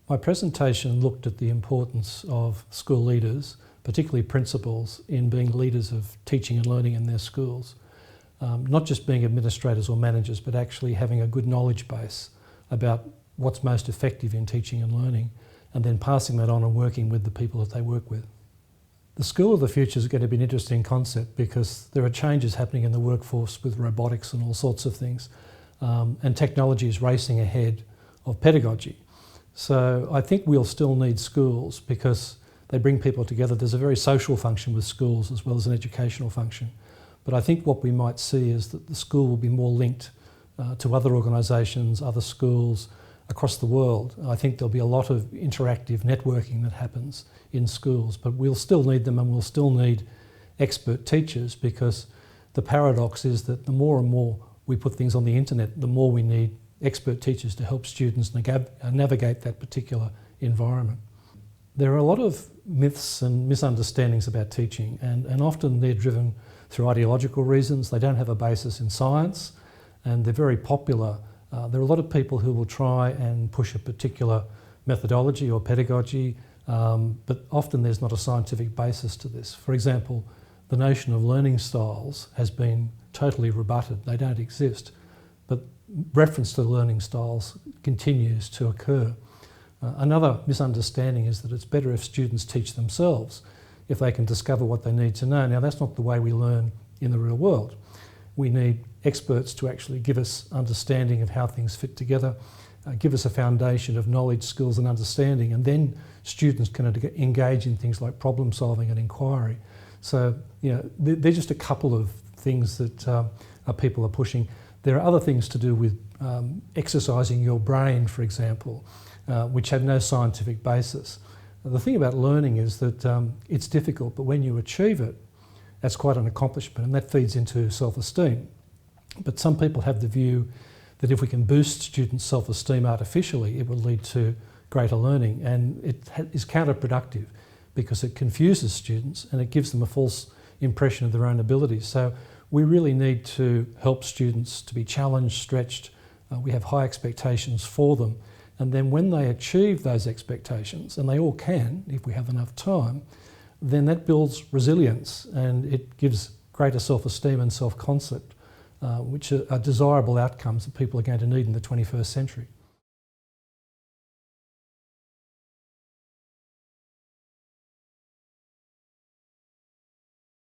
My presentation looked at the importance of school leaders, particularly principals, in being leaders of teaching and learning in their schools. Not just being administrators or managers, but actually having a good knowledge base about what's most effective in teaching and learning, and then passing that on and working with the people that they work with. The School of the Future is going to be an interesting concept because there are changes happening in the workforce with robotics and all sorts of things, and technology is racing ahead of pedagogy. So I think we'll still need schools because they bring people together. There's a very social function with schools as well as an educational function. But I think what we might see is that the school will be more linked to other organisations, other schools across the world. I think there'll be a lot of interactive networking that happens in schools, but we'll still need them, and we'll still need expert teachers, because the paradox is that the more and more we put things on the internet, the more we need expert teachers to help students navigate that particular environment. There are a lot of myths and misunderstandings about teaching, and often they're driven through ideological reasons. They don't have a basis in science, and they're very popular. There are a lot of people who will try and push a particular methodology or pedagogy, but often there's not a scientific basis to this. For example, the notion of learning styles has been totally rebutted. They don't exist, but reference to learning styles continues to occur. Another misunderstanding is that it's better if students teach themselves, if they can discover what they need to know. Now, that's not the way we learn in the real world. We need experts to actually give us understanding of how things fit together, give us a foundation of knowledge, skills and understanding, and then students can engage in things like problem solving and inquiry. So, they're just a couple of things that people are pushing. There are other things to do with exercising your brain, for example, which have no scientific basis. The thing about learning is that it's difficult, but when you achieve it, that's quite an accomplishment, and that feeds into self-esteem. But some people have the view that if we can boost students' self-esteem artificially, it will lead to greater learning, and it is counterproductive because it confuses students and it gives them a false impression of their own abilities. So we really need to help students to be challenged, stretched. We have high expectations for them, and then when they achieve those expectations, and they all can if we have enough time, then that builds resilience and it gives greater self-esteem and self-concept, which are desirable outcomes that people are going to need in the 21st century.